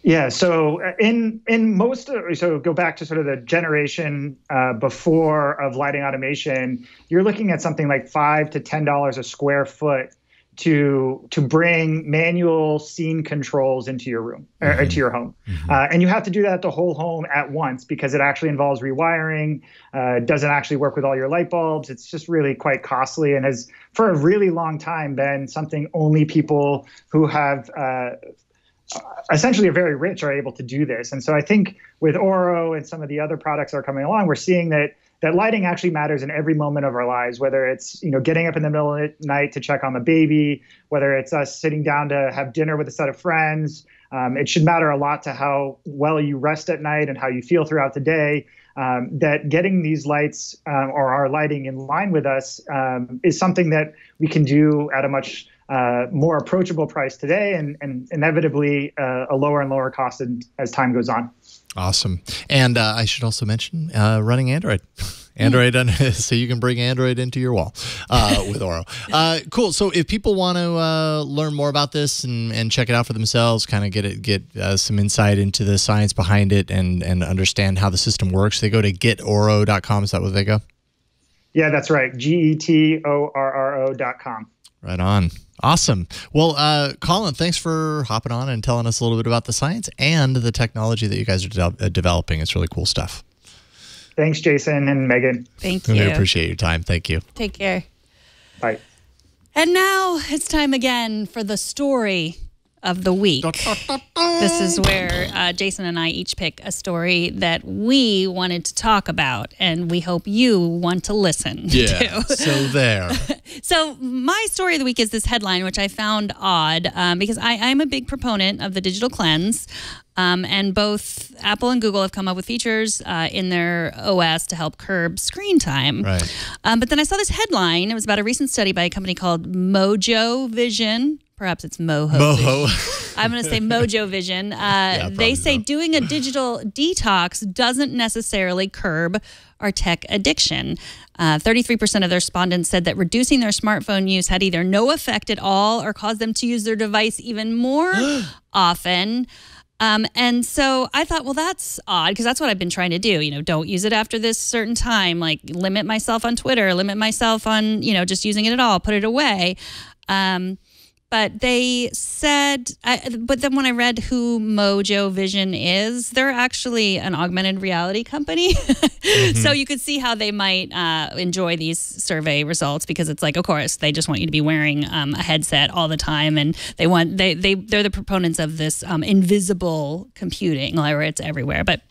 Yeah, so in most so go back to sort of the generation before of lighting automation, you're looking at something like $5 to $10 a square foot to bring manual scene controls into your room or into your home. And you have to do that the whole home at once because it actually involves rewiring, doesn't actually work with all your light bulbs. It's just really quite costly and has for a really long time been something only people who have essentially are very rich are able to do this. And so I think with Orro and some of the other products that are coming along, we're seeing that lighting actually matters in every moment of our lives, whether it's, getting up in the middle of the night to check on the baby, whether it's us sitting down to have dinner with a set of friends. It should matter a lot to how well you rest at night and how you feel throughout the day, that getting these lights or our lighting in line with us is something that we can do at a much more approachable price today and inevitably a lower and lower cost as time goes on. Awesome. And I should also mention running Android. So you can bring Android into your wall with Orro. Cool. So if people want to learn more about this and check it out for themselves, kind of get some insight into the science behind it and understand how the system works, they go to getorro.com. Is that where they go? Yeah, that's right. getorro.com. Right on. Awesome. Well, Colin, thanks for hopping on and telling us a little bit about the science and the technology that you guys are developing. It's really cool stuff. Thanks, Jason and Megan. Thank you. We appreciate your time. Thank you. Take care. Bye. And now it's time again for the story of the week. This is where Jason and I each pick a story that we wanted to talk about, and we hope you want to listen to. So there. So my story of the week is this headline, which I found odd because I'm a big proponent of the digital cleanse. And both Apple and Google have come up with features in their OS to help curb screen time. Right. But then I saw this headline. It was about a recent study by a company called Mojo Vision. Perhaps it's Moho. I'm going to say Mojo Vision. They say doing a digital detox doesn't necessarily curb our tech addiction. 33% of their respondents said that reducing their smartphone use had either no effect at all or caused them to use their device even more often. And so I thought, well, that's odd because that's what I've been trying to do. Don't use it after this certain time, like limit myself on Twitter, limit myself on, just using it at all, put it away. But they said, but then when I read who Mojo Vision is, they're actually an augmented reality company. So you could see how they might enjoy these survey results, because it's like, of course, they just want you to be wearing a headset all the time, and they're the proponents of this invisible computing, where it's everywhere. But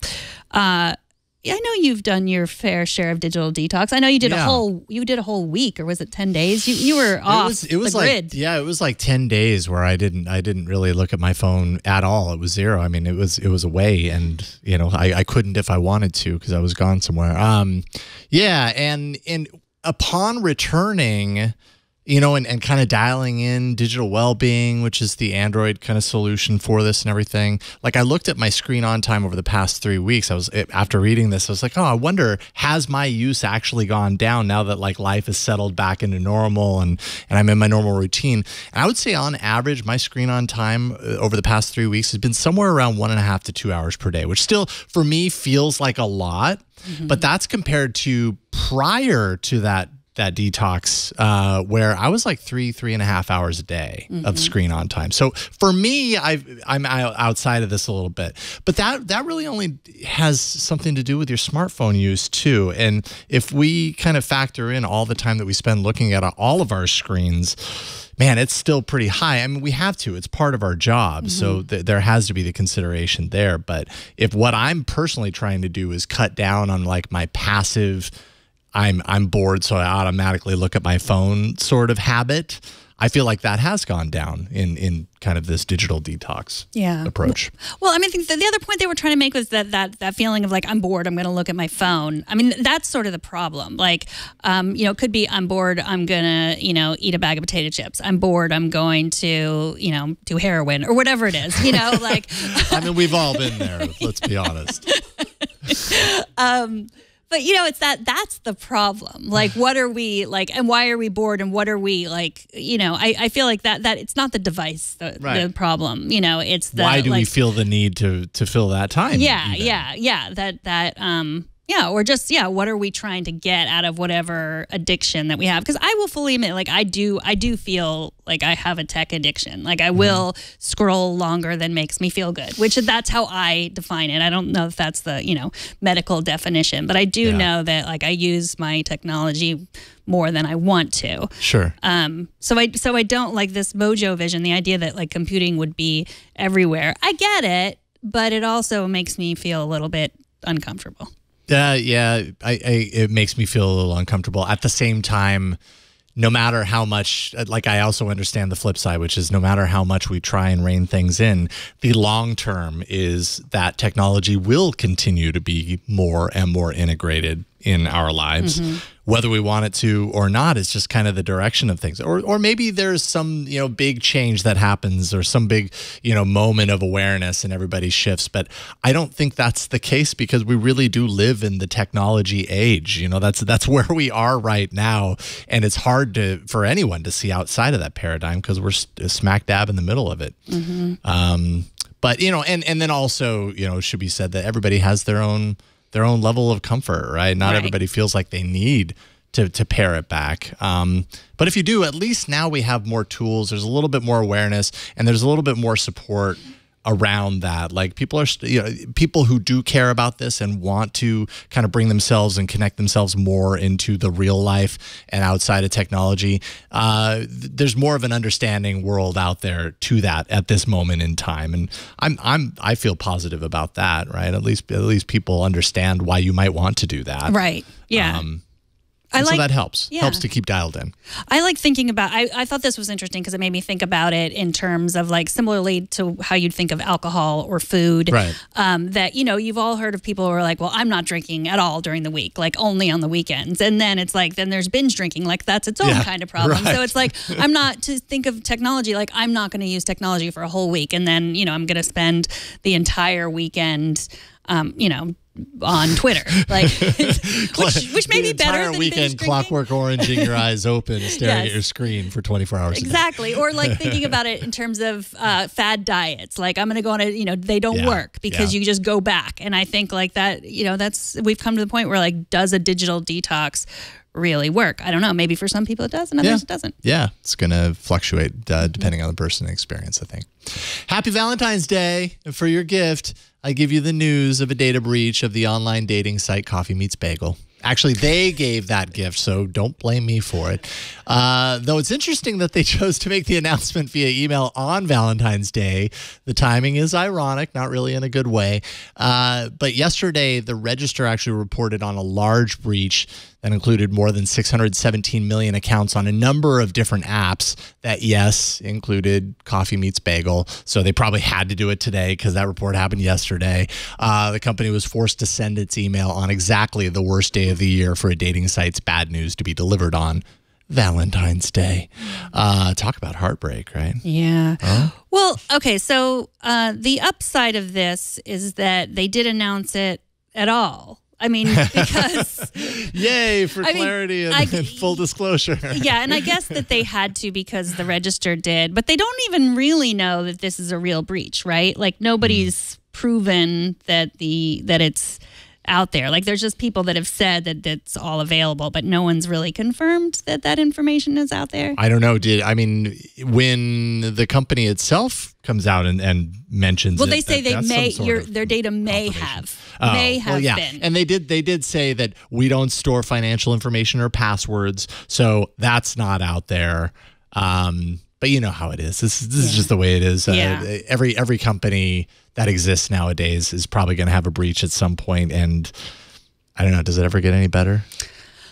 I know you've done your fair share of digital detox. I know you did a whole week, or was it 10 days? You were off the grid. It was like 10 days where I didn't really look at my phone at all. It was zero. I mean, it was away, and I couldn't if I wanted to, because I was gone somewhere. And upon returning, and kind of dialing in digital well-being, which is the Android kind of solution for this and everything. Like, I looked at my screen on time over the past 3 weeks. After reading this, I was like, oh, I wonder, has my use actually gone down now that like life is settled back into normal and I'm in my normal routine? And I would say on average, my screen on time over the past 3 weeks has been somewhere around 1.5 to 2 hours per day, which still for me feels like a lot, but that's compared to prior to that detox, where I was like 3.5 hours a day of screen on time. So for me, I'm outside of this a little bit, but that really only has something to do with your smartphone use too. And if we kind of factor in all the time that we spend looking at all of our screens, man, it's still pretty high. I mean, we have to. It's part of our job. So there has to be the consideration there. But if what I'm personally trying to do is cut down on like my passive, I'm bored, so I automatically look at my phone sort of habit, I feel like that has gone down in kind of this digital detox approach. Well, I mean, I think the other point they were trying to make was that feeling of like, I'm bored, I'm going to look at my phone. I mean, that's sort of the problem. Like, it could be, I'm bored, I'm going to, eat a bag of potato chips. I'm bored, I'm going to, do heroin or whatever it is, like. I mean, we've all been there, let's be honest. But it's that's the problem. Like, what are we like, and why are we bored, and what are we like? I feel like that it's not the device the problem. It's the why do we feel the need to fill that time? Or just what are we trying to get out of whatever addiction that we have? Because I will fully admit, like, I do feel like I have a tech addiction. Like, I will scroll longer than makes me feel good, which that's how I define it. I don't know if that's the medical definition, but I do know that like I use my technology more than I want to. Sure. So I don't like this Mojo Vision, the idea that like computing would be everywhere. I get it, but it also makes me feel a little bit uncomfortable. It makes me feel a little uncomfortable. At the same time, no matter how much, like, I also understand the flip side, which is no matter how much we try and rein things in, the long term is that technology will continue to be more and more integrated in our lives. Whether we want it to or not is just kind of the direction of things. Or maybe there's some, big change that happens, or some big, moment of awareness and everybody shifts. But I don't think that's the case, because we really do live in the technology age. That's where we are right now. And it's hard for anyone to see outside of that paradigm, because we're smack dab in the middle of it. But, and then also, it should be said that everybody has their own level of comfort, right? Not everybody feels like they need to pare it back. But if you do, at least now we have more tools. There's a little bit more awareness, and there's a little bit more support around that. Like, people are, people who do care about this and want to kind of bring themselves and connect themselves more into the real life and outside of technology. There's more of an understanding world out there to that at this moment in time, and I feel positive about that. Right? At least people understand why you might want to do that. Right. Yeah. So that helps. Yeah. Helps to keep dialed in. I like thinking about, I thought this was interesting because it made me think about it in terms of like similarly to how you'd think of alcohol or food. Right. That, you've all heard of people who are like, well, I'm not drinking at all during the week, like only on the weekends. And then it's like, then there's binge drinking, like that's its own kind of problem. Right. So it's like, I'm not to think of technology, like I'm not going to use technology for a whole week. And then, I'm going to spend the entire weekend, on Twitter, like, which may be better than weekend Clockwork Oranging your eyes open, staring at your screen for 24 hours. Exactly, or like thinking about it in terms of fad diets. Like, I'm going to go on a, they don't work because you just go back. And I think like that, we've come to the point where like, does a digital detox really work. I don't know. Maybe for some people it does and others it doesn't. Yeah, it's going to fluctuate depending on the person and experience, I think. Happy Valentine's Day. And for your gift, I give you the news of a data breach of the online dating site Coffee Meets Bagel. Actually, they gave that gift, so don't blame me for it. Though it's interesting that they chose to make the announcement via email on Valentine's Day. The timing is ironic, not really in a good way. But yesterday, the Register actually reported on a large breach that included more than 617 million accounts on a number of different apps that, yes, included Coffee Meets Bagel. So they probably had to do it today because that report happened yesterday. The company was forced to send its email on exactly the worst day of the year for a dating site's bad news to be delivered on Valentine's Day. Talk about heartbreak, right? Yeah. Well, okay. So the upside of this is that they did announce it at all. I mean, because... Yay for clarity and full disclosure. Yeah, and I guess that they had to because the Register did. But they don't even really know that this is a real breach, right? Like, nobody's proven that it's out there. Like, there's just people that have said that it's all available, but no one's really confirmed that that information is out there. I don't know. When the company itself comes out and mentions they say their data may have been. And they did say that we don't store financial information or passwords, so that's not out there. But you know how it is. This is just the way it is. Every company that exists nowadays is probably going to have a breach at some point, and I don't know. Does it ever get any better?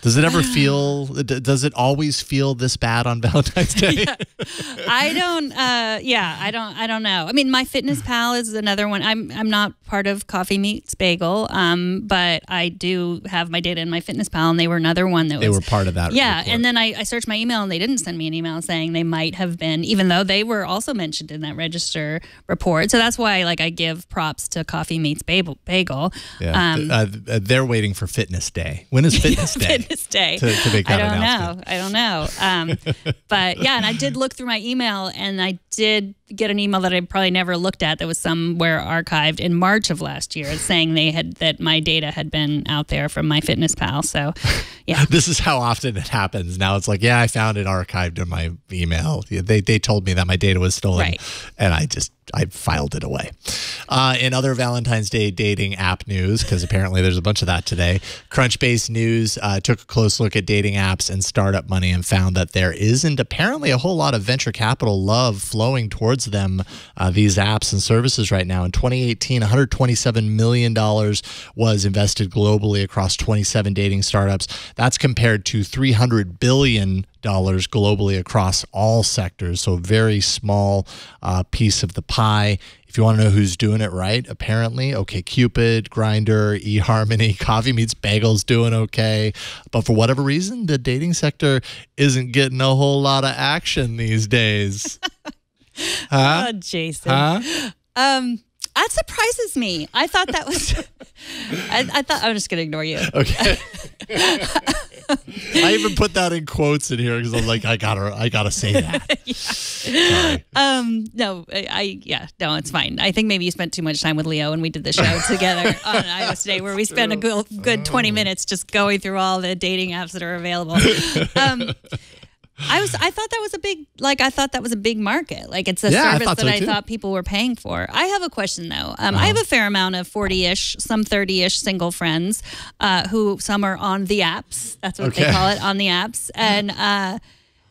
Does it ever feel? Does it always feel this bad on Valentine's Day? I don't. I don't know. I mean, MyFitnessPal is another one. I'm not part of Coffee Meets Bagel, but I do have my data in MyFitnessPal, and they were another one that they were part of that. Yeah, report. and then I searched my email, and they didn't send me an email saying they might have been, even though they were also mentioned in that Register report. So that's why, I give props to Coffee Meets Bagel. Yeah, they're waiting for Fitness Day. When is Fitness Day? Day. To make that announcement. I don't know. But yeah, and I did look through my email, and I did get an email that I probably never looked at that was somewhere archived in March of last year saying that my data had been out there from MyFitnessPal. So yeah. This is how often it happens. Now it's like, yeah, I found it archived in my email. They told me that my data was stolen, and I filed it away. In other Valentine's Day dating app news, because apparently there's a bunch of that today, Crunchbase News took a close look at dating apps and startup money and found that there isn't apparently a whole lot of venture capital love flowing towards them, these apps and services right now. In 2018, $127 million was invested globally across 27 dating startups. That's compared to $300 billion globally across all sectors. So very small piece of the pie. If you want to know who's doing it right, apparently, OkCupid, Grindr, eHarmony, Coffee Meets Bagel's doing okay. But for whatever reason, the dating sector isn't getting a whole lot of action these days. Oh, Jason. That surprises me. I thought that was... I thought... I'm just going to ignore you. Okay. I even put that in quotes in here because I'm like, I gotta say that. Sorry. No, it's fine. I think maybe you spent too much time with Leo and we did the show together on iOS Today, where we spent a good 20 minutes just going through all the dating apps that are available. I thought that was a big market. Like, it's a service that I thought people were paying for. I have a question though. I have a fair amount of 40-ish, some 30-ish single friends, who some are on the apps. That's what they call it, on the apps. And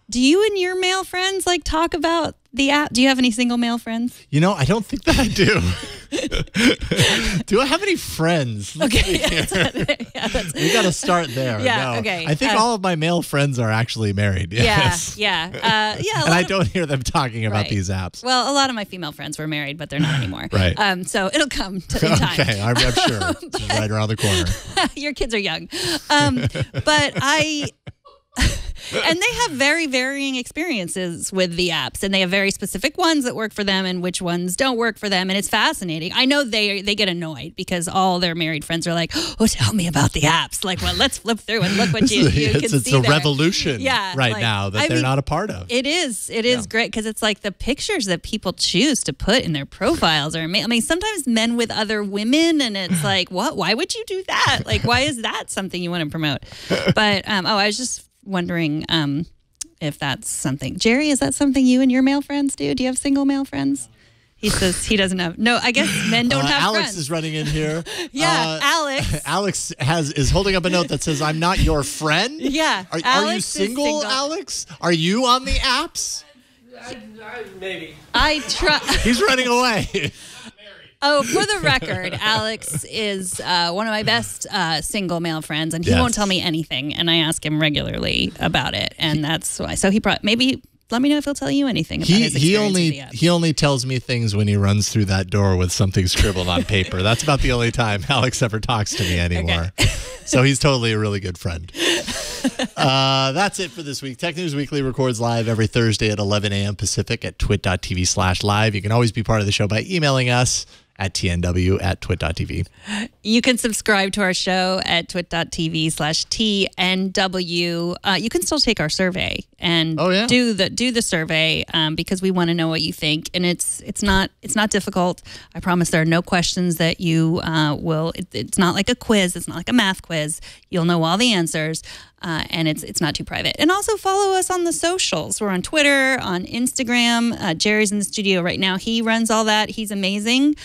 do you and your male friends talk about the app? Do you have any single male friends? I don't think that I do. Do I have any friends? Okay. We got to start there. Yeah, no. okay. I think all of my male friends are actually married. Yes. Yeah. And I don't hear them talking about these apps. Well, a lot of my female friends were married, but they're not anymore. Right. So it'll come in time. Okay, I'm sure. It's right around the corner. Your kids are young. But And they have very varying experiences with the apps, and they have very specific ones that work for them and which ones don't work for them. And it's fascinating. I know they get annoyed because all their married friends are like, "Oh, tell me about the apps." Like, well, let's flip through and look what you can see. It's a there. revolution now that they're not a part of. It is great because it's like the pictures that people choose to put in their profiles are amazing. I mean, sometimes men with other women, and it's like, what? Why would you do that? Like, why is that something you want to promote? But I was just wondering if that's something. Jerry, is that something you and your male friends do? Do you have single male friends? He says he doesn't have. No, I guess men don't have Alex friends. is running in here. Alex. Alex is holding up a note that says, "I'm not your friend." Yeah. Are you single, Alex? Are you on the apps? Maybe. I try. He's running away. Oh, for the record, Alex is one of my best single male friends, and he won't tell me anything, and I ask him regularly about it, and that's why. So maybe let me know if he'll tell you anything about his experience with the app. He only tells me things when he runs through that door with something scribbled on paper. That's about the only time Alex ever talks to me anymore. Okay. So he's totally a really good friend. That's it for this week. Tech News Weekly records live every Thursday at 11 a.m. Pacific at twit.tv/live. You can always be part of the show by emailing us at tnw@twit.tv. You can subscribe to our show at twit.tv/TNW. You can still take our survey and do the survey because we want to know what you think. And it's not difficult. I promise there are no questions that you will. It's not like a quiz. It's not like a math quiz. You'll know all the answers. And it's not too private. And also follow us on the socials. We're on Twitter, on Instagram. Jerry's in the studio right now. He runs all that. He's amazing.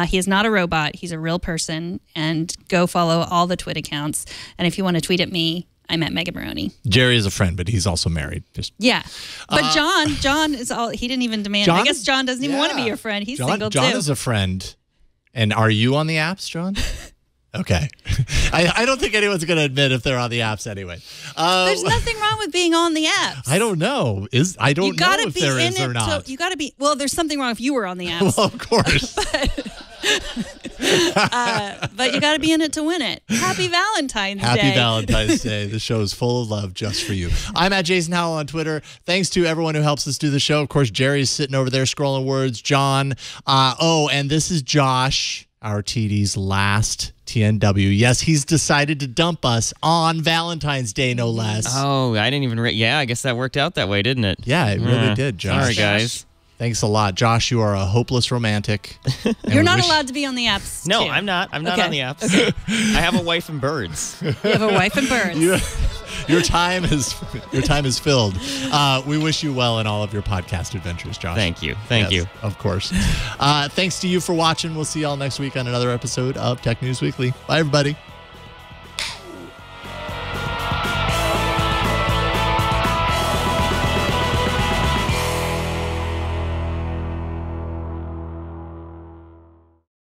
He is not a robot. He's a real person. And go follow all the Twit accounts. And if you want to tweet at me, I'm at Megan Morrone. Jerry is a friend, but he's also married. Yeah. But John is all, he didn't even demand. I guess John doesn't even want to be your friend. He's single too. John is a friend. And are you on the apps, John? Okay. I don't think anyone's going to admit if they're on the apps anyway. There's nothing wrong with being on the apps. I don't know. I don't know if there is or not. You got to be. Well, there's something wrong if you were on the apps. Well, of course. But you got to be in it to win it. Happy Valentine's Day. Happy Valentine's Day. The show is full of love just for you. I'm at Jason Howell on Twitter. Thanks to everyone who helps us do the show. Of course, Jerry's sitting over there scrolling words. John. And this is Josh, our TD's last TNW. Yes, he's decided to dump us on Valentine's Day, no less. Oh, I didn't even... I guess that worked out that way, didn't it? Yeah, it really did, Josh. Sorry, guys. Thanks a lot. Josh, you are a hopeless romantic. You're not allowed to be on the apps, No, too. I'm not. I'm not on the apps. Okay. I have a wife and birds. You have a wife and birds. Your time is filled. We wish you well in all of your podcast adventures, Josh. Thank you. Thank you. Of course. Thanks to you for watching. We'll see y'all next week on another episode of Tech News Weekly. Bye, everybody.